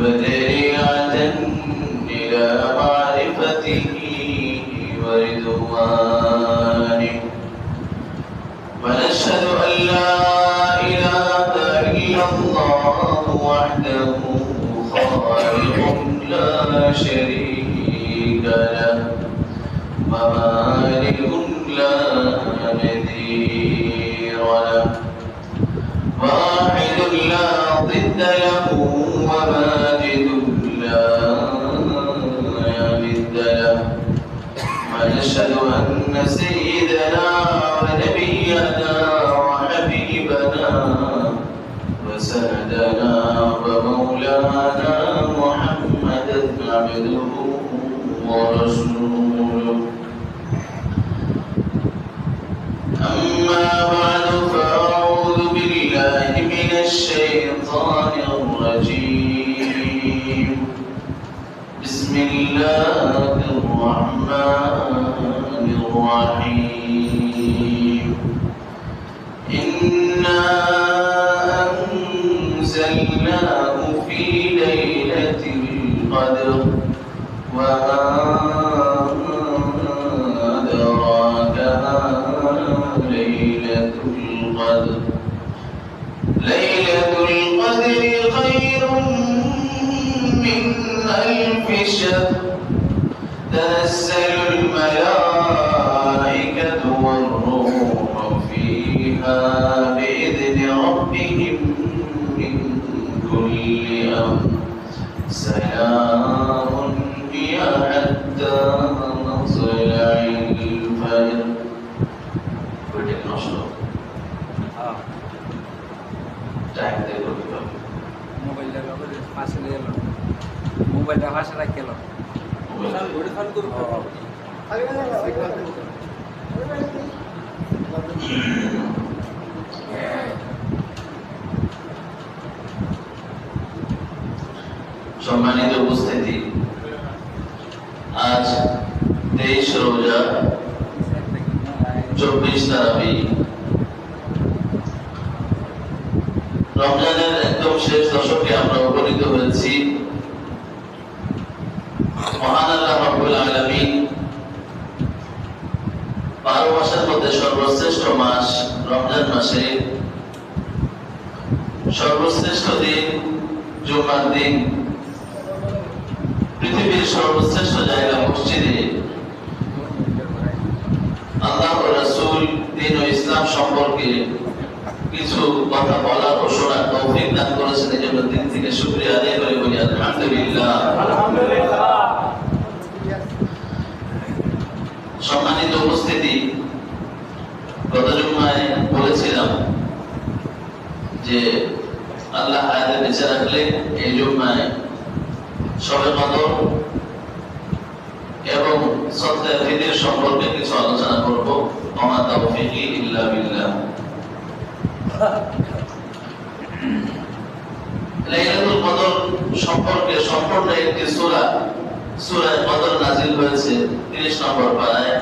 وذريعة إلى معرفته ورضوانه ونشهد أن لا إله إلا الله وحده خالق لا شريك له ومالك لا نذير له واحد لا ضد له وماجد لا ند له ونشهد أن سيدنا ونبينا وحبيبنا وسندنا ومولانا محمدا عبده ورسوله أما بعد فأعوذ بالله من الشيطان الرجيم بسم الله الرحمن الرحيم إنا أنزلناه في ليلة القدر وما أدراك ما ليلة القدر ليلة القدر خير من ألف شهر تنزل الملائكة والروح فيها بإذن ربهم من كل أمر سلام هي حتى مطلع الفجر. মোবাইলটা পাশে রাখে এলো সম্মানিত উপস্থিতি, আজ 23 রোজা 24 তারাবি, রমজানের একদম শেষ দশকে আমরা উপনীত হয়েছি। মহান আল্লাহ রাব্বুল আলামিন 12 মাসের মধ্যে সর্বশ্রেষ্ঠ মাস রমজান মাসে সর্বশ্রেষ্ঠ দিন জুমার দিন, পৃথিবীর সর্বশ্রেষ্ঠ জায়গা মসজিদে আল্লাহ ও রাসূল দ্বীন ও ইসলাম সম্পর্কে কিছু কথা বলার ও শোনার তৌফিক দান করেছেন। এই জন্য দিন থেকে শুকরিয়া আদায় করে বলি আলহামদুলিল্লাহ। সম্মানিত উপস্থিতি, গত জুমায় বলেছিলাম যে আল্লাহ হায়াতে বেঁচে রাখলে এই জুমায় শবে কদর এবং সদকায়ে ফিতর সম্পর্কে কিছু আলোচনা করব। ওমা তাওফীকি ইল্লা বিল্লাহ। লাইলাতুল কদর সম্পর্কে সম্পূর্ণ একটি সূরা সূরা কদর নাযিল হয়েছে 30 নম্বর পারায়,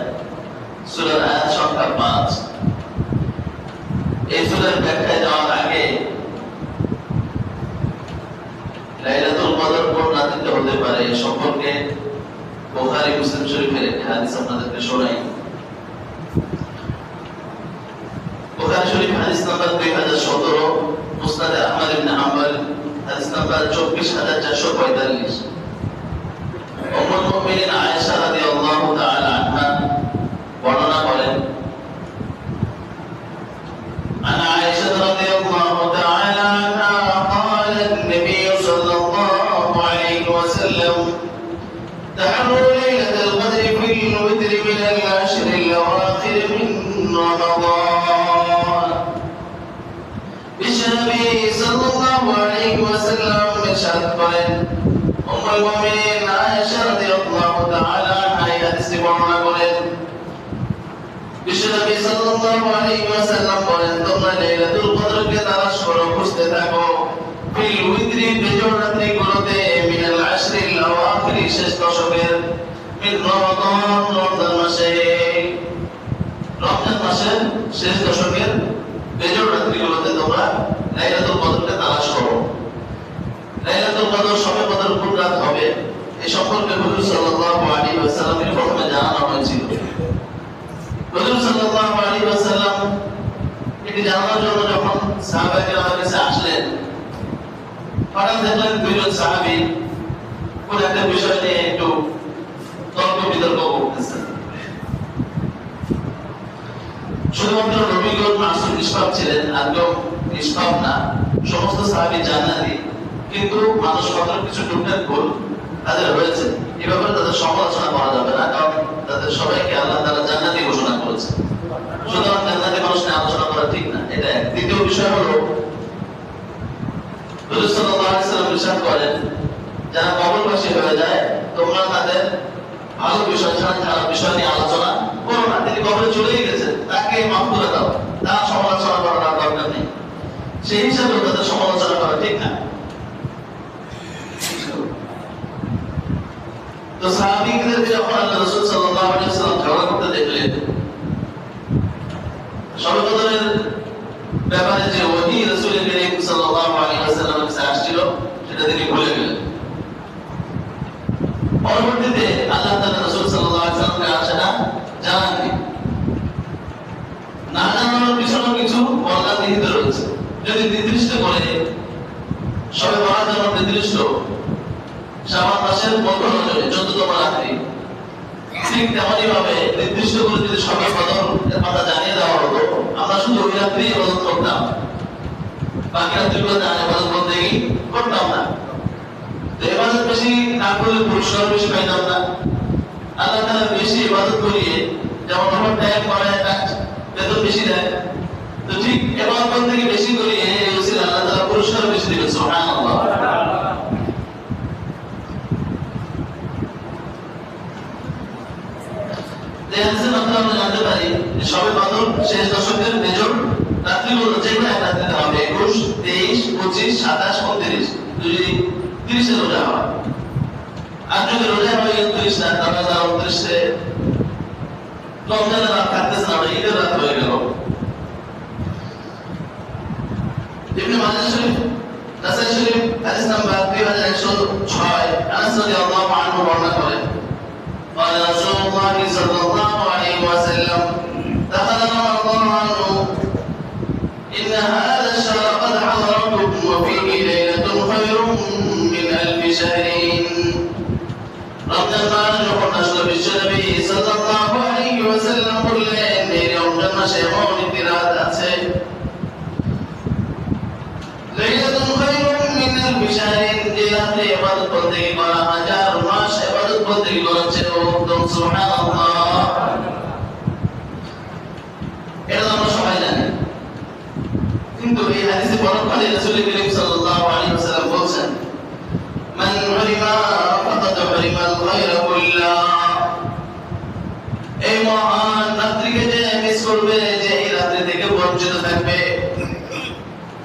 সূরার আয়াত সংখ্যা 5। এই সূরার ব্যাখ্যায় যাওয়ার আগে লাইলাতুল কদর কোন রাতে হতে পারে এই সম্পর্কে বুখারী মুসলিম শরীফের একটি হাদিস আপনাদেরকে শোনাই। বুখারী শরীফ হাদিস নাম্বার 2017, মুসনাদে আহমদ ইবনে হাম্বল হাদিস নাম্বার 24445। উম্মুল মুমিনিন আয়েশা রাদিয়াল্লাহু তাআলা আনহা বর্ণনা করেন, عن عائشة رضي الله تعالى عنها قال النبي صلى الله عليه وسلم تحروا ليلة القدر في الوتر من العشر الأواخر من رمضان. بالنبي صلى الله عليه وسلم ارشاد করেন, উম্মুল মুমিনিন আয়েশা রাদিয়াল্লাহু তাআলা আনহা এই হাদিসটি বর্ণনা করেন, বিশ্বনবী সাল্লাল্লাহু আলাইহি ওয়াসাল্লাম বলেন, তোমরা লাইলাতুল কদরকে তালাশ করো, খুঁজতে থাকো ফিল উইত্রি বেজোড় রাত্রিগুলোতে মিনাল আশরিল আওয়াখির শেষ দশকের মিন রমাদান রমজান মাসের শেষ দশকের বেজোড় রাত্রিগুলোতে তোমরা লাইলাতুল কদরকে তালাশ করো। লাইলাতুল কদর সবে সম্পর্কে হুজুর সাল্লাল্লাহু আলাইহি ওয়াসাল্লামের প্রথমে জানানো হয়েছিল। হুজুর সাল্লাল্লাহু আলাইহি ওয়াসাল্লাম এটি জানানোর জন্য যখন সাহাবায়ে কেরামের কাছে আসলেন, হঠাৎ দেখলেন দুইজন সাহাবী কোন একটা বিষয় নিয়ে একটু তর্ক বিতর্ক করতেছে। শুধুমাত্র নবীগণ মাসুম নিষ্পাপ ছিলেন, আর কেউ নিষ্পাপ না, সমস্ত সাহাবী জান্নাতি, কিন্তু মানুষ মাত্র কিছু টুকটাক ভুল তাদের হয়েছে। এই ব্যাপারে তাদের সমালোচনা করা যাবে না, কারণ তাদের সবাইকে আল্লাহ তাআলা জান্নাতি ঘোষণা করেছে। সুতরাং জান্নাতি মানুষ নিয়ে আলোচনা করা ঠিক না। এটা এক। দ্বিতীয় বিষয় হলো রাসূল সাল্লাল্লাহু আলাইহি ওয়াসাল্লাম ইরশাদ করেন, যারা কবরবাসী হয়ে যায় তোমরা তাদের ভালো বিষয় ছাড়া খারাপ বিষয় নিয়ে আলোচনা করো না। তিনি কবরে চলেই গেছেন, তাকে মাফ করে দাও, তার সমালোচনা করার দরকার নেই। সেই হিসাবে তাদের সমালোচনা করা ঠিক না। তো সাহাবীদেরকে যখন আল্লাহ রাসূল সাল্লাল্লাহু আলাইহি ওয়াসাল্লাম ঝগড়া করতে দেখলেন, সর্বপ্রথমের ব্যাপারে যে ওহী রাসূল করিম সাল্লাল্লাহু আলাইহি ওয়াসাল্লামের কাছে আসছিল সেটা তিনি ভুলে গেলেন। পরবর্তীতে আল্লাহ তাআলা রাসূল সাল্লাল্লাহু আলাইহি ওয়াসাল্লামকে সেটা জানাননি। না জানানোর পিছনে কিছু কল্যাণ নিহিত রয়েছে। যদি নির্দিষ্ট করে সবে বরাত যেমন নির্দিষ্ট শাবান মাসের 15 রজনী 14তম রাত্রি, ঠিক তেমনই ভাবে নির্দিষ্ট করে যদি সবে বদর এর কথা জানিয়ে দেওয়া হতো, আমরা শুধু ওই রাত্রি ইবাদত করতাম, বাকি রাত্রিগুলোতে আর ইবাদত বন্দেগী করতাম না। তো ইবাদত বেশি না করলে পুরস্কার বেশি পাইতাম না। আল্লাহ তাআলা বেশি ইবাদত করিয়ে যেমন ওভার টাইম করে বেতন বেশি দেয়, তো ঠিক ইবাদত বন্দেগী বেশি করিয়ে এই উসিলা আল্লাহ তাআলা পুরস্কার বেশি দিবেন। সুবহানাল্লাহ। আমরা জানতে পারি যে সবে বদর শেষ দশকের মেজর রাত্রিগুলো যেগুলো এক রাত্রিতে হবে 21, 23, 25, 27, 29, যদি 30 এ রোজা হয়, আর যদি রোজা হয় 29 না, তাহলে 29 এ রমজানের রাত থাকতেছে না, ঈদের রাত হয়ে গেল। ইবনে মাজাহ শরীফ, নাসাই শরীফ হাদিস নাম্বার 2106 আনাস রাদিয়াল্লাহু আনহু বর্ণনা করেন, قال رسول الله صلى الله عليه وسلم دخل رمضان إن هذا الشهر قد حضركم وفيه ليلة خير من 1000 شهر। رمضان মাস যখন আসলো বিশ্বনবী সাল্লাল্লাহু আলাইহি ওয়াসাল্লাম বললেন, এই রমজান মাসে এমন একটি রাত আছে, লাইলাতুন খায়রুম মিন 1000 শাহরিন, যে রাতে ইবাদত বন্দেগী করা হাজার মাস ইবাদত বন্দেগী করার চেয়ে উত্তম। সুবহানাল্লাহ। এটা আমরা সবাই জানি, কিন্তু এই হাদিসে পরক্ষণে রাসূল করিম সাল্লাল্লাহু আলাইহি ওয়াসাল্লাম বলেন, মান হুরিমা ফাকাদ হুরিমাল খায়রা কুল্লাহ, এই মহান রাত্রিকে যে মিস করবে, যে এই রাত্রি থেকে বঞ্চিত থাকবে,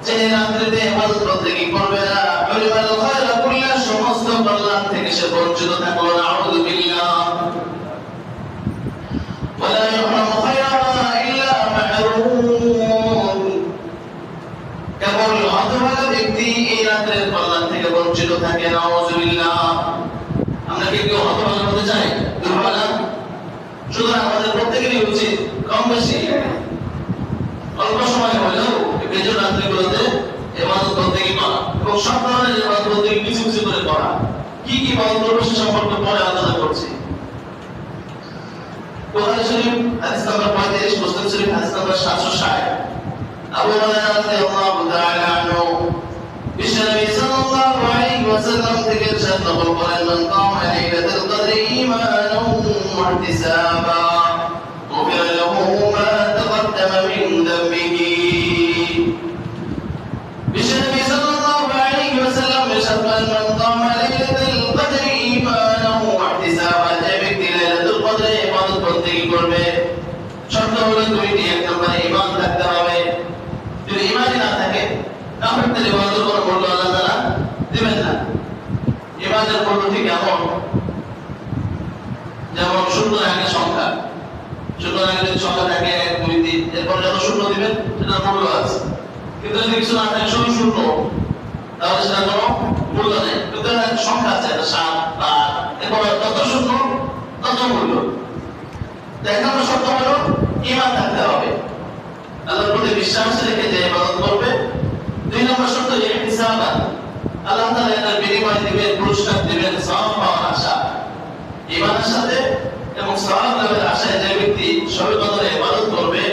যে রাত্রিতে ইবাদত বন্দেগী করবে না, হুরিমাল খায়রা কুল্লাহ, সমস্ত কল্যাণ থেকে সে বঞ্চিত থাকলো। নাউযু বিল্লাহ। ওয়ালা ইউহরামু খায়রা ইল্লা মাহরুম, কেবল হতভাগা ব্যক্তি এই রাতের কল্যাণ থেকে বঞ্চিত থাকে। নাউযু বিল্লাহ। আমরা কি কেউ হতভাগা হতে চাই? দুর্ভাগা। সুতরাং আমাদের প্রত্যেকেরই উচিত কম বেশি অল্প সময় হলেও মেজর রাত্রিগুলোতে ইবাদত বন্দেগী করা, এবং সব ধরনের ইবাদত বন্দেগী কিছু কিছু করে করা। কি কি ইবাদত করব সে সম্পর্কে পরে আলোচনা করছি। বুখারী শরীফ হাদিস নাম্বার 35, মুসলিম শরীফ হাদিস নাম্বার 760, আবু হুরায়রা রাদিয়াল্লাহু তাআলা আনহু বিশ্বনবী সাল্লাল্লাহু আলাইহি ওয়াসাল্লাম থেকে ইরশাদ নকল করেন, মান কামা লাইলাতুল কদরি ঈমানান ওয়া ইহতিসাবা গুফিরা লাহু মা তাকাদ্দামা মিন যামবিহি। বিশ্বনবী সাল্লাল্লাহু আলাইহি ওয়াসাল্লাম ইরশাদ করেন, মান কামা লাইলাতুল কদরি ঈমানান ওয়া ইহতিসাবা, যে ব্যক্তি লাইলাতুল কদরে ইবাদত বন্দেগী করবে, শর্ত হলো দুইটি। এক নম্বরে ঈমান থাকতে হবে। যদি ঈমানই না থাকে তাহলে তার ইবাদতের কোনো মূল্য আল্লাহ তাআলা দিবেন না। ঈমানের মূল্য ঠিক এমন, যেমন শূন্যের আগে সংখ্যা, শূন্যের আগে যদি সংখ্যা থাকে 1, 2, 3, এরপর যত শূন্য দিবেন সেটার মূল্য আছে। কিন্তু যদি কিছু না থাকে শুধু শূন্য, তাহলে সেটা কোনো মূল্য নেই। কিন্তু একটা সংখ্যা আছে, 7, 8, এরপর বিনামূল্য। এক নম্বর শর্ত হলো ঈমান থাকতে হবে, আল্লাহর প্রতি বিশ্বাস রেখে যে ইবাদত করবে। দুই নম্বর শর্ত ইহতিসাবান, আল্লাহ তাআলা এর বিনিময় দিবেন, পুরস্কার দিবেন, সওয়াব পাওয়ার আশা। ঈমানের সাথে এবং সওয়াব লাভের আশায় যে ব্যক্তি শবে কদরে ইবাদত করবে,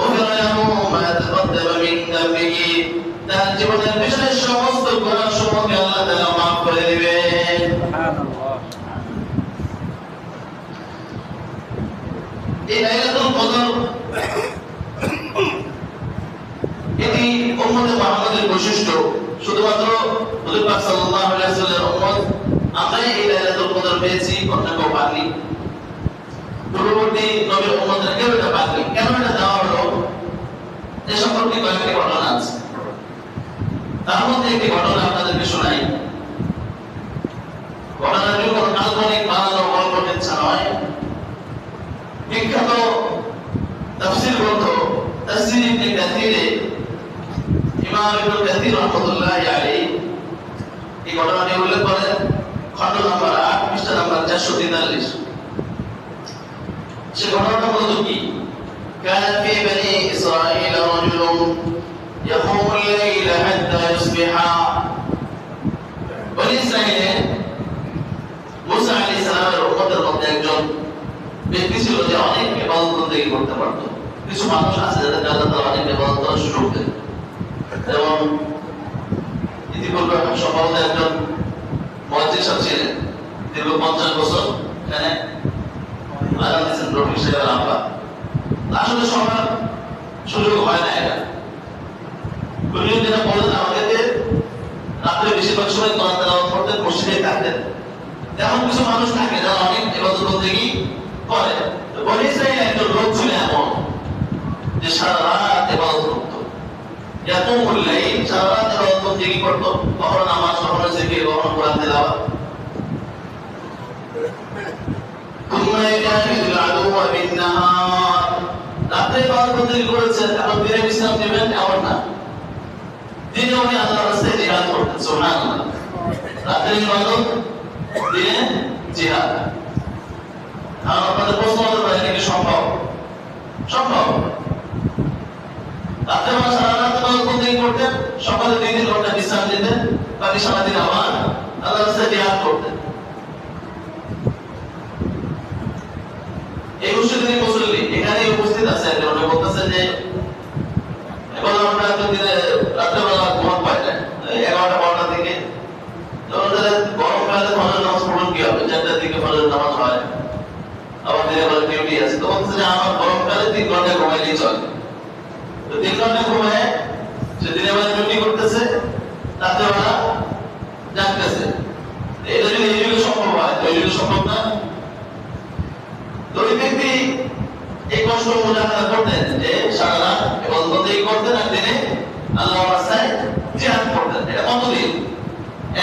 ওফিরাহু মা তাকাদ্দামা মিন যামবিহি, তার জীবনের পিছনের সমস্ত গুনাহ সমূহকে আল্লাহ তাআলা মাফ করে দিবেন। সুবহানাল্লাহ। এই লাইলাতুল কদর এটি উম্মতে মুহাম্মাদের বৈশিষ্ট্য। শুধুমাত্র হুজুর পাক সাল্লাল্লাহু আলাইহি ওয়াসাল্লামের উম্মত আমরাই এই লাইলাতুল কদর পেয়েছি, অন্য কেউ পাননি। পূর্ববর্তী নবীর উম্মতরা কেউ এটা পাননি। কেন এটা দেওয়া হলো এ সম্পর্কে কয়েকটি ঘটনা আছে। তার মধ্যে একটি ঘটনা আপনাদেরকে শোনাই। ঘটনাটি কোনো কাল্পনিক বানানো গল্প কিচ্ছা নয়। বিখ্যাত তাফসীর গ্রন্থ তাফসীর ইবনে কাসীরে ইমাম ইবনে কাসীর রাহমাতুল্লাহি আলাইহি এই ঘটনাটি উল্লেখ করেন খণ্ড নম্বর 8 পৃষ্ঠা নম্বর 443। সে ঘটনাটা মূলত কি? كان في بني إسرائيل رجل يقوم الليل حتى يصبح। বনি ইসরাইলে মুসা আলাইহিস সালামের উম্মতের মধ্যে একজন ব্যক্তি ছিল যে অনেক ইবাদত বন্দেগী করতে পারত। কিছু মানুষ আছে যাদের আল্লাহ তাআলা অনেক ইবাদত করার সুযোগ দেন, এবং ইতিপূর্বে সম্ভবত একজন মুয়াজ্জিন সাহেব ছিলেন, দীর্ঘ 50 বছর এখানে আযান দিয়েছেন রফিক সাহেবের আব্বা। আসলে সবার সুযোগ হয় না এটা। উনি যেটা বলেন আমাদেরকে রাত্রে বেশিরভাগ সময় কোরআন তেলাওয়াত করতেন, মসজিদে থাকতেন। এমন কিছু মানুষ থাকে যারা অনেক ইবাদত বন্দেগী করে। বনি ইসরাইল একজন লোক ছিল এমন যে সারা রাত ইবাদত করত, ইয়াকুমুল লাইল, সারা রাত ইবাদত বন্দেগী করত, কখনো নামাজ, কখনো জিকির, কখনো কোরআন তেলাওয়াত। তুম্মা ইয়াজাহিদুল আদুওয়া বিন-নাহার, রাতে ইবাদত বন্দেগী করেছেন, এখন দিনে বিশ্রাম নেবেন এমন না। দিনে উনি আল্লাহর রাস্তায় জিহাদ করতেন। সুবহানাল্লাহ। রাতে ইবাদত, দিনে জিহাদ। আপনাদের প্রশ্ন হতে পারে এটা কি সম্ভব? সম্ভব। রাতে সারা রাত ইবাদত বন্দেগী করতেন, সকালে 2-3 ঘন্টা বিশ্রাম নিতেন, বাকি সারাদিন আবার আল্লাহর রাস্তায় জিহাদ করতেন। এই মুসলিম মুসল্লি এখানে উপস্থিত আছে, উনি বলতেছেন যে এখন আমরা দিনে রাত্রেবেলা ঘুম পাই না, 11টা-12টা থেকে। তখন গরমকালে ফজর নামাজ পড়ুন কি হবে? 4টার দিকে ফজর নামাজ হয়, আবার দিনের বেলা ডিউটি আছে। তো বলছে যে আমার গরমকালে 3 ঘন্টা ঘুমাইলেই চলে। তো 3 ঘন্টা ঘুমায় সে দিনের বেলা ডিউটি করতেছে, রাত্রেবেলা জাগতেছে। এটা যদি এই যুগে সম্ভব হয়, তো এই যুগে সম্ভব না। তো ওই ব্যক্তি এই কষ্ট মুজাহাদা করতেন যে সারা রাত ইবাদত বন্দেগী করতেন আর দিনে আল্লাহর রাস্তায় জিহাদ করতেন। এটা কতদিন?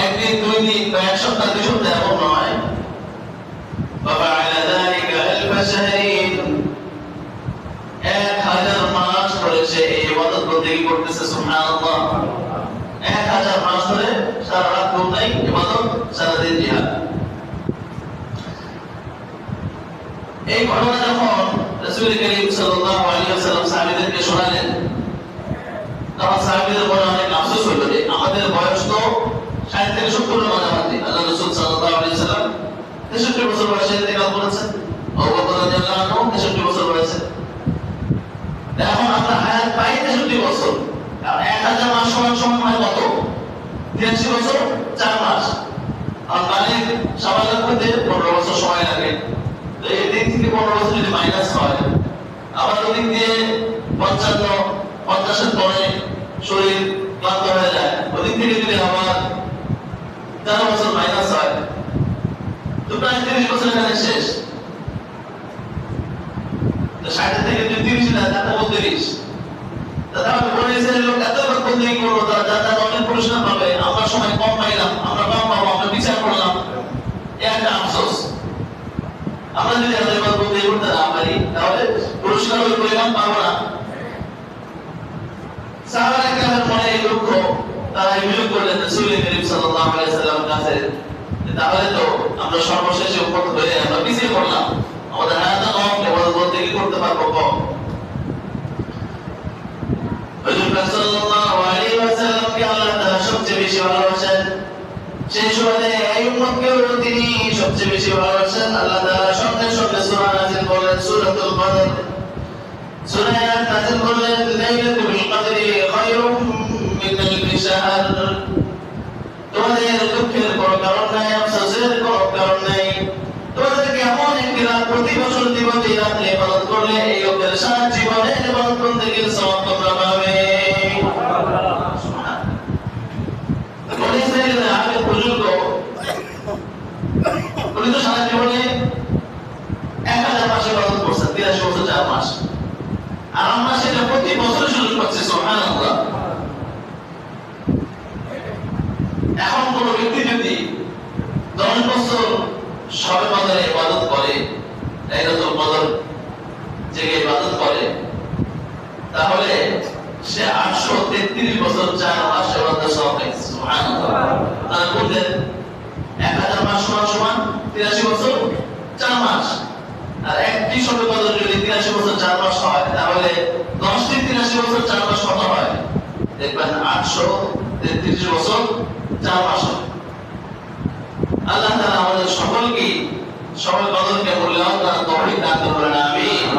একদিন, 2 দিন বা 1 সপ্তাহ, 2 সপ্তাহ এমন নয়। ففعل ذلك 1000 شهر 1000 মাস ধরে সে এই ইবাদত বন্দেগী করতেছে। সুবহানাল্লাহ। 1000 মাস ধরে সারা রাত ঘুম নাই, ইবাদত, সারা দিন জিহাদ। এই ঘটনা যখন রাসূল করিম সাল্লাল্লাহু আলাইহি ওয়াসাল্লাম সাহাবীদেরকে শোনালেন, তখন সাহাবীদের মনে অনেক আফসোস হলো যে আমাদের বয়স তো 60 থেকে 70 এর মাঝামাঝি। আল্লাহ রাসূল সাল্লাল্লাহু আলাইহি ওয়াসাল্লাম 63 বছর বয়সে ইন্তেকাল করেছেন, আবু বকর রাদিয়াল্লাহু আনহু 63 বছর বয়সে। এখন আমরা হায়াত পাই 63 বছর। আর 1000 মাস সমান হয় কত? 83 বছর 4 মাস। আর বালিগ সাবালক হতে 15 বছর সময় লাগে। তো এই দিক থেকে 15 বছর যদি মাইনাস হয়, আবার ওদিক দিয়ে 50 এর পরে শরীর ক্লান্ত হয়ে যায়, ওদিক থেকে যদি আবার 13 বছর মাইনাস হয়, তো প্রায় 30 বছর এখানে শেষ। তো 60 থেকে 30 না, তাতে 32। দাদা আমি বলেছিলাম লোক এত বন্দেগী করবো, তারা যারা অনেক পুরস্কার পাবে, আমরা সময় কম পাইলাম, আমরা কম পাবো, আমরা বিচার করলাম, একটা আফসোস। আমরা যদি আমাদের বন্দেগী করতে না পারি, তাহলে পুরস্কার ওই পরিমাণ পাবো না। সাহাবায়ে কেরামের মনে এই দুঃখ, তারা অভিযোগ করলেন রাসূল করিম সাল্লাল্লাহু আলাইহি ওয়াসাল্লামের কাছে তাহলে তো আমরা সর্বশেষে উপর হয়ে আমরা পিছিয়ে পড়লাম, আমাদের হায়াত কম, ইবাদত বলতে কি করতে পারবো কম। হুজুর সাল্লাল্লাহু আলাইহি ওয়াসাল্লামকে আল্লাহ তাআলা সবচেয়ে বেশি ভালোবাসেন, সেই সুবাদে এই উম্মতকেও তিনি সবচেয়ে বেশি ভালোবাসেন। আল্লাহ তাআলা সঙ্গে সঙ্গে সূরা নাযিল করলেন, সূরাতুল কদর, সূরা নাযিল করলেন, লাইলাতুল কদরি খায়রুম মিন আলফি শাহর। তোমাদের দুঃখের কোনো কারণ নাই, আফসোসের কোনো কারণ নাই। তোমাদেরকে এমন একটি রাত প্রতি বছর দিব, যে রাতে ইবাদত করলে এই লোকের সারা জীবনের ইবাদত বন্দেগীর সওয়াব তোমরা পাবে। বনি ইসরাঈলের আগে বুজুর্গ উনি তো সারা জীবনে 1000 মাস ইবাদত করছেন, 83 বছর 4 মাস, আর আমরা সেটা প্রতি বছর সুযোগ পাচ্ছি। সুবহানাল্লাহ। এখন কোন ব্যক্তি যদি 10 বছর শবে কদরে ইবাদত করে, লাইলাতুল কদর জেগে ইবাদত করে, তাহলে সে 833 বছর 4 মাস ইবাদত সওয়াব পায়। সুবহানাল্লাহ। তাহলে বললেন 1000 মাস সমান 83 বছর 4 মাস, আর একটি শবে কদর যদি 83 বছর 4 মাস হয়, তাহলে 10টি 83 বছর 4 মাস কত হয়? দেখবেন 833 বছর 4 মাস হয়। আল্লাহ তাআলা আমাদের সকলকে শবে কদরকে মূল্যায়ন করার তৌফিক দান করুন। আমিন।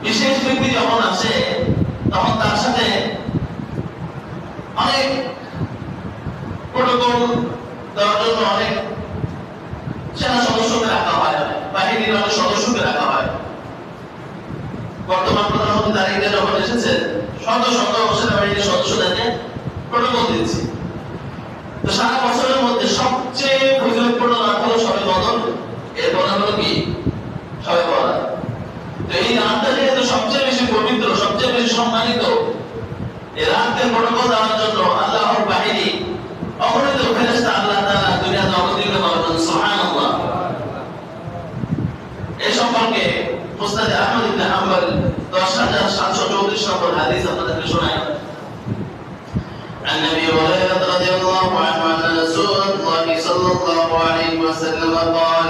বিশেষ ব্যক্তি যখন আসে, তখন তার সাথে অনেক প্রোটোকল দেওয়ার জন্য অনেক সেনা সদস্যকে রাখা হয়, বাহিনীর অনেক সদস্যকে রাখা হয়। বর্তমান প্রধানমন্ত্রী তারিখে যখন এসেছেন, শত শত সেনাবাহিনীর সদস্যদেরকে প্রোটোকল দিচ্ছে। তো সারা বছরের মধ্যে সবচেয়ে ফজিলতপূর্ণ রাত হলো শবে কদর, এরপর হলো কি? শবে বরাত। তো এই রাতটা যেহেতু সবচেয়ে বেশি পবিত্র, সবচেয়ে বেশি সম্মানিত, এই রাতকে প্রোটোকল দেওয়ার জন্য আল্লাহর বাহিনী অগণিত ফেরেশতা আল্লাহ তাআলা দুনিয়াতে অবতীর্ণ করেন। সুবহানাল্লাহ। এই সম্পর্কে মুসনাদ আহমদ ইবনে হাম্বল 10734 নম্বর হাদিস আপনাদেরকে শোনাই। عن ابي هريره رضي الله عنه ان رسول الله صلى الله عليه وسلم قال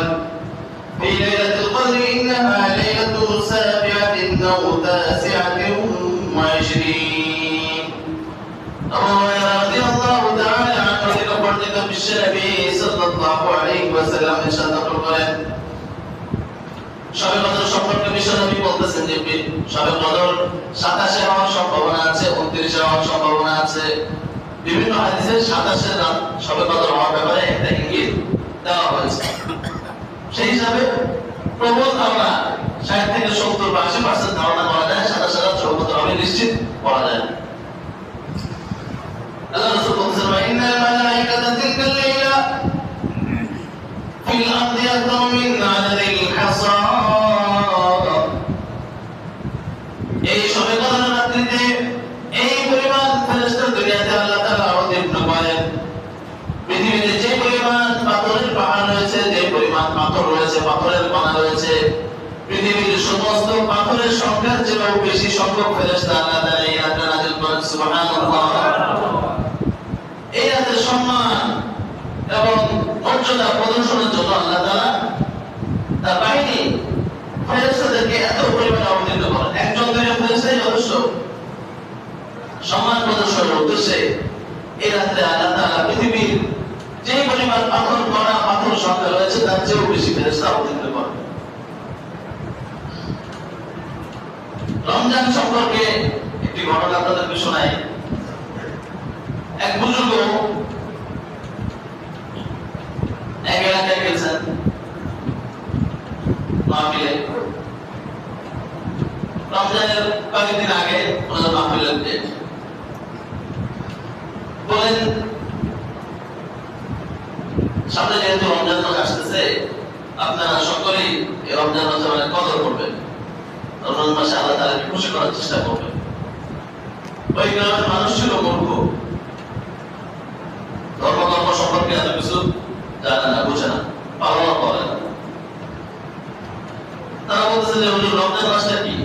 في ليله القدر انها ليله سابعه او تاسعه وعشرين. ابو هريره رضي الله تعالى عنه يقول بالنبي صلى الله عليه وسلم ارشاد করেন, শবে কদর সম্পর্কে বিশ্বনবী বলতেছেন যে শবে কদর 27 হওয়ার সম্ভাবনা আছে, 29 হওয়ার সম্ভাবনা আছে। বিভিন্ন হাদিসে 27 রাত শবে কদর হওয়ার ব্যাপারে একটা ইঙ্গিত দেওয়া হয়েছে। সেই হিসাবে প্রবল ধারণা 60 থেকে 70 বা 80% ধারণা করা যায় 27 রাত শবে কদর হবে, নিশ্চিত বলা যায়। আল্লাহ রাসূল বলেছেন, ইন্নাল মালাইকাতা তিলকাল লাইলা ফিল আরদি আকতারু মিন আদাদিল হাসা। এই শবে কদরের রাত্রিতে এই পরিমাণ ফেরেশতা দুনিয়াতে আল্লাহ তাআলা অবতীর্ণ করেন। পৃথিবীতে যে পরিমাণ পাথরের পাহাড় রয়েছে, যে পরিমাণ পাথর রয়েছে, পাথরের কণা রয়েছে, পৃথিবীর সমস্ত পাথরের সংখ্যার চেয়েও বেশি সংখ্যক ফেরেশতা আল্লাহ তাআলা এই রাতে নাযিল করেন। সুবহানাল্লাহ। এই রাতের সম্মান এবং মর্যাদা প্রদর্শনের জন্য আল্লাহ তাআলা তার বাহিনী ফেরেশতাদেরকে এত পরিমাণে অবতীর্ণ করেন। একজন দুইজন ফেরেশতাই যথেষ্ট। সম্মান প্রদর্শনের উদ্দেশ্যে এই রাতে আল্লাহ তাআলা পৃথিবীর যে পরিমাণ পাথর কণা, পাথর সংখ্যা রয়েছে, তার চেয়েও বেশি ফেরেশতা অবতীর্ণ করেন। রমজান সম্পর্কে একটি ঘটনা আপনাদেরকে শোনাই। এক বুজুর্গ এক এলাকায় গেছেন মাহফিলে। রমজানের কয়েকদিন আগে ওনারা মাহফিলে বলেন, সামনে যেহেতু রমজান মাস আসতেছে, আপনারা সকলেই এই রমজান মাসে অনেক কদর করবেন, রমজান মাসে আল্লাহ তাআলাকে খুশি করার চেষ্টা করবেন। ওই গ্রামের মানুষ ছিল মূর্খ, ধর্মকর্ম সম্পর্কে এত কিছু জানে না, বুঝে না, পালন করে না। তারা বলতেছে যে হুজুর রমজান মাসটা কি?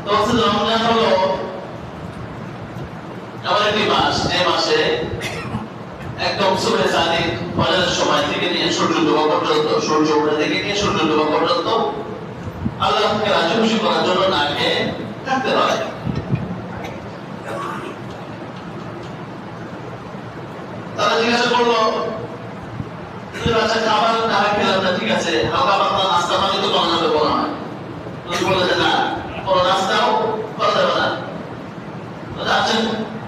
তো রমজান হলো এমন একটি মাস যে মাসে একদম সুবহে সাদিক ফজরের সময় থেকে নিয়ে সূর্য ডোবা পর্যন্ত, সূর্য ওঠা থেকে নিয়ে সূর্য ডোবা পর্যন্ত আল্লাহকে রাজি খুশি করার জন্য না খেয়ে থাকতে হয়। তারা জিজ্ঞাসা করলো, আচ্ছা খাবার না খেলাম না, ঠিক আছে, হালকা পাতলা নাস্তা পানি তো করা যাবে বলা হয়। তুমি বললে যে না, কোনো নাস্তাও করা যাবে না। আচ্ছা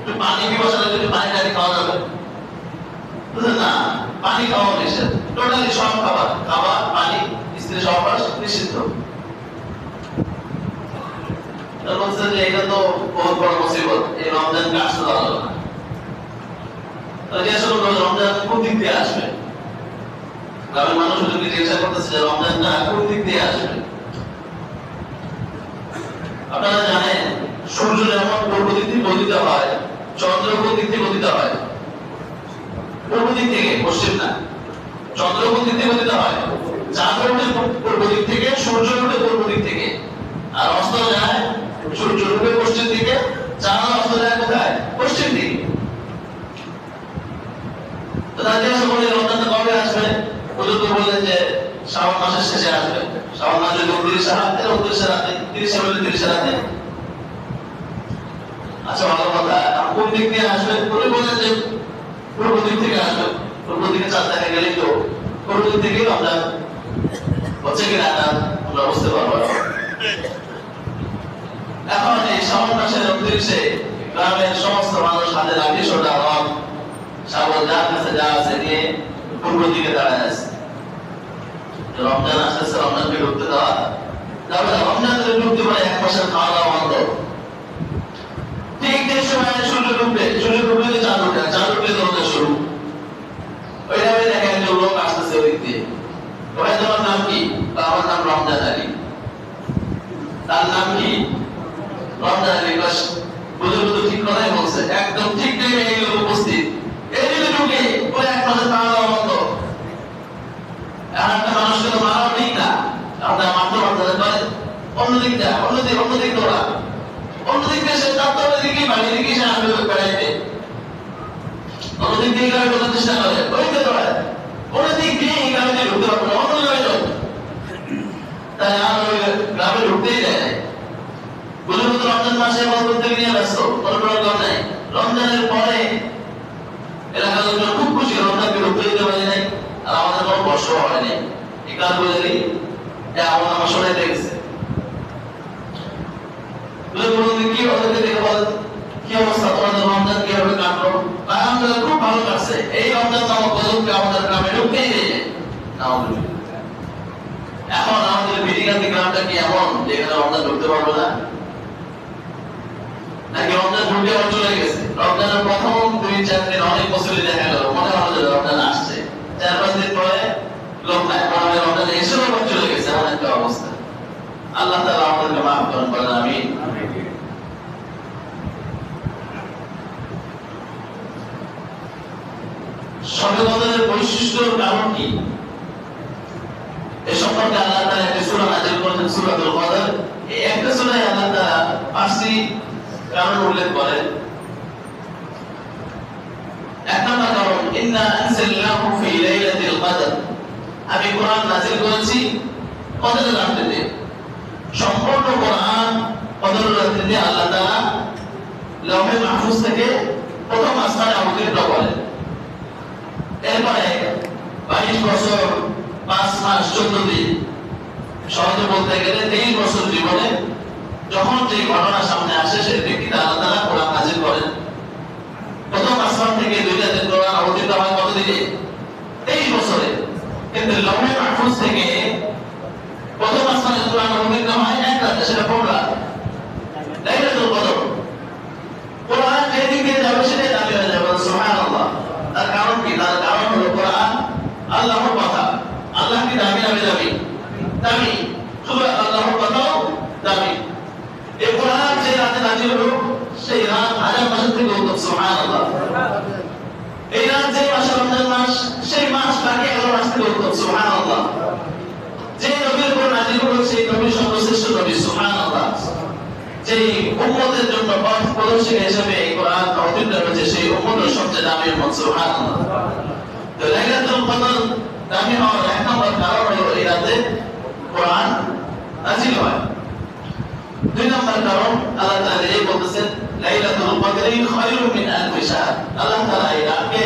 একটু পানি পিপাসা লাগলে একটু পানি টানি খাওয়া যাবে না? পানি খাওয়া নিষেধ, টোটালি সব খাবার, খাবার পানি স্ত্রী সহবাস নিষিদ্ধ। বলছে যে এটা তো বহুত বড় মুসিবত, এই রমজানকে আসতে দেওয়া যাবে না। রমজান কোন দিক দিয়ে আসবে? গ্রামের মানুষ জিজ্ঞাসা করতেছে যে রমজানটা কোন দিক দিয়ে আসবে। আপনারা জানেন সূর্য যেমন পূর্ব দিক থেকে উদিত হয়, চন্দ্র কোন দিক থেকে উদিত হয়? পূর্ব দিক থেকে, পশ্চিম না। চন্দ্র কোন দিক থেকে উদিত হয়? চাঁদ ওঠে পূর্ব দিক থেকে, সূর্য ওঠে পূর্ব দিক থেকে, আর অস্ত যায় সূর্য ওঠে পশ্চিম দিকে, চাঁদ অস্ত যায় কোথায়? পশ্চিম দিকে। তো তার জিজ্ঞাসা করলে রমজানটা কবে আসবে? হুজুর বললেন যে শ্রাবণ মাসের শেষে আসবে। শ্রাবণ মাসের 29 রাতে, 29 রাতে, 30 এপ্রিল 30 রাতে। আচ্ছা ভালো কথা, কোন দিক দিয়ে আসবে? উনি বললেন যে পূর্ব দিক থেকে আসবে। পূর্ব দিকে চাঁদ দেখা গেলেই তো পূর্ব দিক থেকে রমজান হচ্ছে কিনা আমরা বুঝতে পারবো। এখন এই শ্রাবণ মাসের 29-এ গ্রামের সমস্ত মানুষ হাতে লাঠি সোটা রং সাগর যার কাছে যা আছে নিয়ে পূর্ব দিকে দাঁড়ায় আছে। রমজান আসতেছে, রমজানকে ঢুকতে দেওয়া যাবে না। রমজান যদি ঢুকতে পারে 1 মাসের খাওয়া দাওয়া বন্ধ। ঠিক যে সময় সূর্য ঢুকবে, সূর্য ঢুকলে চাঁদ উঠে, চাঁদ উঠলে রমজান শুরু। ওইভাবে দেখেন যে লোক আসতেছে ওই দিক দিয়ে। ওই তোমার নাম কি? আমার নাম রমজান আলী। তার নাম কি? রমজান আলী। বাস বুঝে বুঝে ঠিক কথাই বলছে, একদম ঠিক টাইমে এই লোক উপস্থিত। এই দিকে ঢুকে ওই 1 মাসের খাওয়া দাওয়া বন্ধ। একটা মানুষকে তো মারাও ঠিক না, আমরা মারতে পারতে পারে। অন্যদিক যা, অন্যদিক দৌড়া, অন্যদিক দিয়ে সে তার তবে দিকে বাড়ি দিকে সে আসবে বেড়াইতে। অন্যদিক দিয়ে গাড়ি ঢোকার চেষ্টা করে, ওইতে দৌড়ায়। অন্যদিক দিয়ে এই গাড়িতে ঢুকতে পারবে না, অন্য গাড়ি ঢোক। তাই আর ওই গ্রামে ঢুকতেই দেয় না। বুঝে বুঝে রমজান মাসে বলতে নিয়ে ব্যস্ত, কোনো প্রয়োজন নাই। রমজানের পরে এলাকার লোকজন খুব খুশি, রমজানকে ঢুকতে দিতে পারি নাই, আর আমাদের কোনো কষ্ট হয় নাই। এই কাজ বলে দিই যে আমার শোনাই দেখছে। কি ওদেরকে দেখে বল, কি অবস্থা তোমাদের, রমজান কিভাবে কাটলো? আলহামদুলিল্লাহ খুব ভালো কাটছে। এই রমজান নামক গজবকে আমাদের গ্রামে ঢুকতেই দেয় না। এখন আমাদের বিধিগান্ধী গ্রামটা কি এমন যেখানে রমজান ঢুকতে পারবো না? নাকি রমজান ঢুকে আবার চলে গেছে? রমজানের প্রথম 2-4 দিন অনেক মুসলিম দেখা গেল, মনে হলো যে রমজান আসছে। 4-5 দিন পরে লোক নাই, রমজান এসেও আবার চলে গেছে, এমন একটা অবস্থা। আল্লাহ তাআলা আমাদেরকে মাফ করুন, বলেন আমিন। শবে কদরের বৈশিষ্ট্যর কারণ কি? এই সম্পর্কে আল্লাহ তাআলা একটা সূরা নাযিল করেছেন, সূরাতুল কদর। এই একটা সূরায় আল্লাহ তাআলা 5টি কারণ উল্লেখ করেন। এক নম্বর কারণ, ইন্না আনজালনাহু ফি লাইলাতিল কদর। আমি কোরআন নাযিল করেছি কদরের রাতে। সম্পূর্ণ কোরআন কদরের রাতে আল্লাহ তাআলা লৌহে মাহফুজ থেকে প্রথম আসমানে অবতীর্ণ করেন। এরপরে 22 বছর 5 মাস 14 দিন, সহজে বলতে গেলে 23 বছর জীবনে যখন যে ঘটনা সামনে আসে সেই ব্যক্তিতে আল্লাহ তাআলা কোরআন নাযিল করেন। প্রথম আসমান থেকে 2টা দিন কোরআন অবতীর্ণ হয় কত দিনে? 23 বছরে। কিন্তু লৌহে মাহফুজ থেকে প্রথম আসমানে কোরআন অবতীর্ণ হয় 1 রাতে, সেটা কোন রাত? লাইলাতুল কদর। কোরআন যেদিকে যাবে সেটাই দামি হয়ে যাবে, সুবহানাল্লাহ। তার কারণ কি? তার কারণ হলো কোরআন আল্লাহর কথা। আল্লাহ কি দামি না বেদামি? দামি। শুধু আল্লাহর কথাও দামি। এই কোরআন যে রাতে নাযিল হলো সেই রাত 1000 মাসের থেকে উত্তম, সুবহানাল্লাহ। এই রাত যে মাসে রমজান মাস, সেই মাস সুবহানাল্লাহ। যে নবীর উপর নাযিল হলো সেই নবী সর্বশ্রেষ্ঠ নবী, সুবহানাল্লাহ। যেই উম্মতের জন্য পথ প্রদর্শক হিসেবে এই কোরআন অবতীর্ণ হয়েছে সেই উম্মতের সবচেয়ে দামি উম্মত, সুবহানাল্লাহ। তো লাইলাতুল কদর দামি হওয়ার এক নম্বর কারণ হলো এই রাতে কোরআন নাযিল হয়। দুই নম্বর কারণ আল্লাহ তাআলা এই বলতেছেন লাইলাতুল কদরি খায়রুম মিন আলফি শাহর। আল্লাহ তাআলা এই রাতকে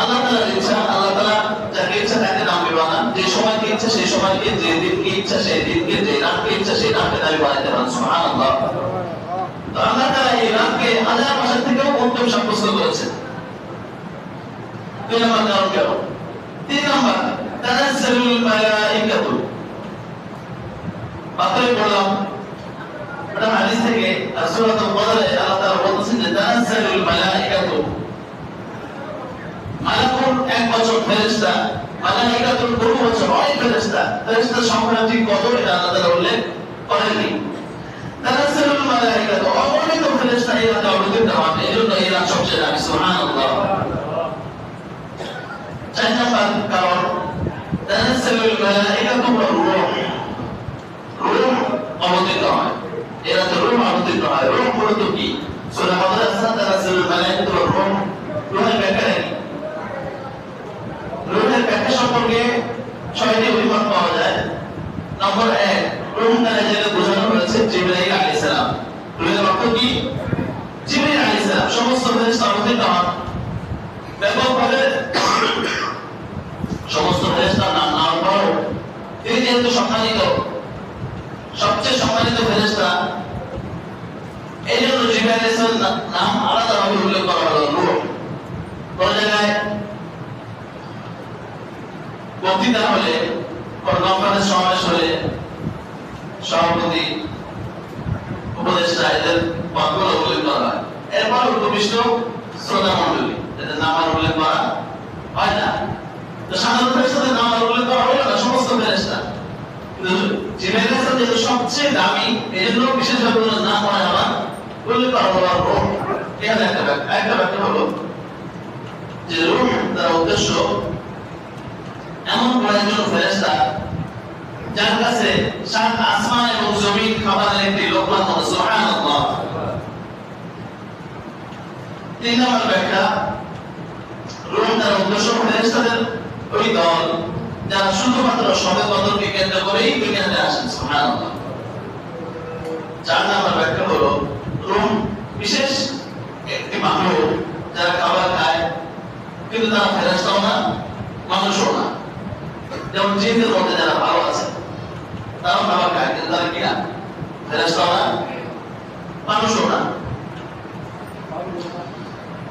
আল্লাহ তাআলার ইচ্ছা, আল্লাহ তাআলা যাকে ইচ্ছা তাকে দামি বানান, যে সময়কে ইচ্ছা সেই সময়কে, যে দিনকে ইচ্ছা সেই দিনকে, যে রাতকে ইচ্ছা সেই রাতকে দামি বানাতে পারেন, সুবহানাল্লাহ। তো আল্লাহ তাআলা এই রাতকে হাজার মাসের থেকেও উত্তম সাব্যস্ত করেছেন। দুই নম্বর কারণ কেন? তিন নম্বর তানাজ্জালুল মালাইকাতু। বাতায় বললাম এটা হাদিস থেকে সূরাতুল কদরে আল্লাহ তাআলা বলছেন যে তানাজ্জালুল মালাইকাতু, মালাকুল এক বছর ফেরেশতা, মালাইকাতুল বহু বছর অনেক ফেরেশতা। ফেরেশতার সংখ্যা ঠিক কত এটা আল্লাহ তাআলা উল্লেখ করেননি। তানাজ্জালুল মালাইকাতু, অগণিত ফেরেশতা এই রাতে অবতীর্ণ হন, এজন্য এই রাত সবচেয়ে দামি, সুবহানাল্লাহ। চার নম্বর কারণ তানাজ্জালুল মালাইকাতু ওয়ার রূহ, রূহ অবতীর্ণ হয়, এই রাতে রূহ অবতীর্ণ হয়। রূহ মূলত কি? সূরা বদর আছে তানাজ্জালুল মালাইকাতু ওয়ার রূহ, রূহের ব্যাখ্যা কি? রূহের ব্যাখ্যা সম্পর্কে 6টি অভিমত পাওয়া যায়। নম্বর 1, রূহ দ্বারা যেটা বোঝানো হয়েছে জিবরাইল আলাইহিস সালাম। রূহের অর্থ কি? জিবরাইল আলাইহিস সালাম সমস্ত ফেরেশতা অবতীর্ণ হন। ব্যাপকভাবে সমস্ত ফেরেশতার নাম না হলেও তিনি যেহেতু সম্মানিত, সবচেয়ে সম্মানিত ফেরেশতা, এই জন্য জিবরাইল আলাইহিস সালাম নাম আলাদাভাবে উল্লেখ করা হলো রূহ। কোন জায়গায় বক্তৃতা হলে, কোন কনফারেন্স সমাবেশ হলে সভাপতি, উপদেষ্টা এদের পদগুলো উল্লেখ করা হয়। এরপর উপবিষ্ট শ্রোতা মণ্ডলী এদের নাম উল্লেখ করা হয় না। তো সাধারণ ফেরেশতাদের নাম উল্লেখ করা হলো না, সমস্ত ফেরেশতা। কিন্তু জিবরাইল আলাইহিস সালাম যেহেতু সবচেয়ে দামি, এজন্য বিশেষভাবে ওনার নাম মনে আবার উল্লেখ করা হলো রূহ। এখানে একটা ব্যাখ্যা হলো যে রূহ তার উদ্দেশ্য এমন কয়েকজন ফেরেশতা যার কাছে সাত আসমান এবং জমিন খাবারের একটি লোকমান, সুবহানাল্লাহ। তিন নম্বর ব্যাখ্যা, রূহ তার উদ্দেশ্য ফেরেশতাদের ওই দল যারা শুধুমাত্র শবে কদরকে কেন্দ্র করেই দুনিয়াতে আসেন, সুবহানাল্লাহ। চার নম্বর ব্যাখ্যা হলো রূহ বিশেষ একটি মাখলুক যারা খাবার খায় কিন্তু তারা ফেরেশতাও না মানুষও না। যেমন জিনদের মধ্যে যারা ভালো আছে তারাও খাবার খায় কিন্তু তারা কি না? ফেরেশতাও না মানুষও না।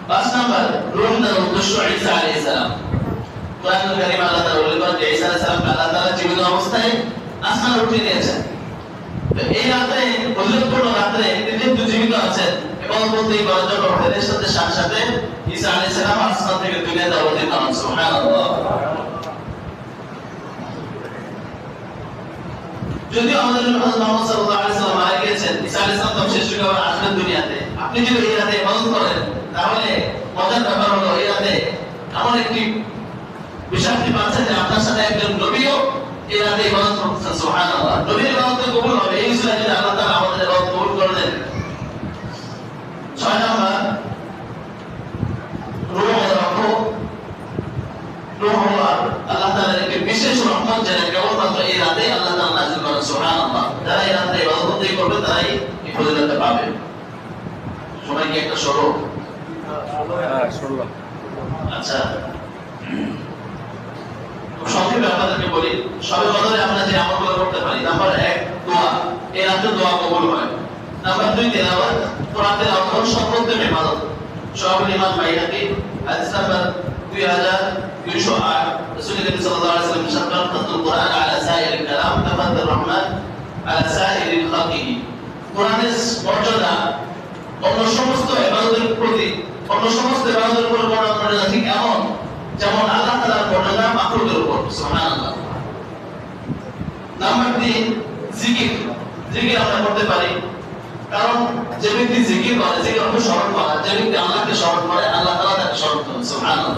5 নম্বর, রূহ তার উদ্দেশ্য ঈসা আলাইহিস সালাম। কোরআনুল কারীমে আল্লাহ তাআলা উল্লেখ করেন যে ঈসা আলাইহিস সালামকে আল্লাহ তাআলা জীবিত অবস্থায় আসমানে উঠিয়ে নিয়েছেন। তো এই রাতে, উল্লেখপূর্ণ রাতে তিনি যেহেতু জীবিত আছেন এবং বলতে করার জন্য ফেরেশতাদের সাথে ঈসা আলাইহিস সালাম আসমান থেকে দুনিয়াতে অবতীর্ণ হন, সুবহানাল্লাহ। যদিও আমাদের নবী হযরত মুহাম্মদ সাল্লাল্লাহু আলাইহি ওয়াসাল্লাম মারা গিয়েছেন, ঈসা আলাইহিস সালাম তখন শেষ যুগে আবার আসবেন দুনিয়াতে। আপনি যদি এই রাতে ইবাদত করেন তাহলে মজার ব্যাপার হলো এই রাতে এমন একটি বিষয় আপনি পাচ্ছেন যে আপনার সাথে একজন নবীও এই রাতে ইবাদত করতেছেন, সুবহানাল্লাহ। নবীর ইবাদত কবুল হবে এই বিষয়ে যদি আল্লাহ তাআলা আমাদের ইবাদত কবুল করে দেন। 6 নম্বর, রূহের অর্থ, রূহ হলো আল্লাহ তাআলার একটি বিশেষ রহমত যেটা কেবলমাত্র এই রাতে আল্লাহ তাআলা নাযিল করেন, সুবহানাল্লাহ। যারা এই রাতে ইবাদত করবে তারাই এই ফজিলতটা পাবে। সবাই কি একটা সরো? আচ্ছা, সংক্ষেপে আপনাদেরকে বলি, সবে কদরে আমরা যে আমলগুলো করতে পারি। নাম্বার 1, দোয়া। এই রাতে দোয়া কবুল হয়। নাম্বার 2, তেলাওয়াত। কোরআন তেলাওয়াত হলো সর্বোত্তম ইবাদত। সহিহ ইমাম বাইহাকী হাদিস নাম্বার 2208, রাসূল করিম সাল্লাল্লাহু আলাইহি ওয়াসাল্লাম ইরশাদ করেন, তাতুল কুরআন আলা সাইরিল কালাম তাফাদ্দার রহমান আলা সাইরিল খালকিহি। কোরআনের মর্যাদা অন্য সমস্ত ইবাদতের প্রতি, অন্য সমস্ত ইবাদতের উপর মর্যাদা ঠিক এমন যেমন আল্লাহ তাআলার মর্যাদা মাখলুকের উপর, সুবহানাল্লাহ। নাম্বার 3, জিকির। জিকির আমরা করতে পারি, কারণ যে ব্যক্তি জিকির করে, জিকির অর্থ স্মরণ করা, যে ব্যক্তি আল্লাহকে স্মরণ করে আল্লাহ তাআলা তাকে স্মরণ করেন, সুবহানাল্লাহ।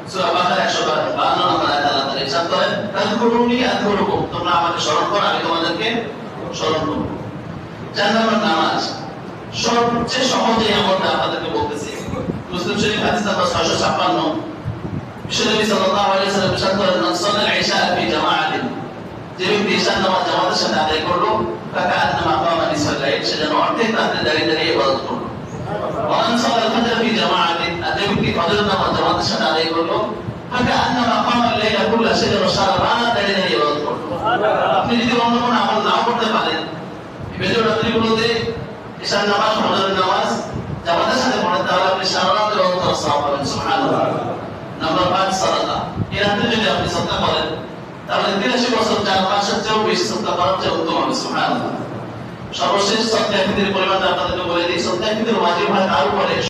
সূরা বাকারা 152 নম্বর আয়াতে আল্লাহ তাযকুরুনি আযকুরুকুম, তোমরা আমাকে স্মরণ করো আমি তোমাদেরকে স্মরণ করব। 4 নম্বর নামাজ, সবচেয়ে সহজ এই আমলটা আপনাদেরকে বলতেছি। মুসলিম শরীফ হাদিস নাম্বার 656, বিশ্বনবী সাল্লাল্লাহু আলাইহি ওয়াসাল্লাম ইরশাদ করেন, মান সাল্লাল ইশা ফি জামাআতিন, যে ব্যক্তি ঈশার নামাজ জামাতের সাথে আদায় করলো, ফাকান্নামা কামা নিসফাল লাইল, সে যেন অর্ধেক রাতে দাঁড়িয়ে দাঁড়িয়ে ইবাদত করলো। ওয়া মান সাল্লাল ফাজর ফি জামাআতিন, আর যে ব্যক্তি ফজরের নামাজ জামাতের সাথে আদায় করলো, ফাকান্নামা কামা লাইলা কুল্লা, সে যেন সারা রাত দাঁড়িয়ে দাঁড়িয়ে ইবাদত করলো। আপনি যদি অন্য কোনো আমল নাও করতে পারেন, বেজর রাত্রিগুলোতে ঈশার নামাজ, ফজরের নামাজ জামাতের সাথে পড়েন, তাহলে আপনি সারা রাত ইবাদত করার সওয়াব পাবেন। সুবহানাল্লাহ। নাম্বার 5 সালাত, এই রাতে যদি আপনি সাদকা করেন তাহলে 83 বছর 4 মাসের চেয়েও বেশি সাদকা করার চেয়ে উত্তম হবে। সুবহানাল্লাহ। সর্বশেষ সাদকা ফিতরের পরিমাণটা আপনাদেরকে বলে দিই। সাদকা ফিতর ওয়াজিব হয় তার উপরে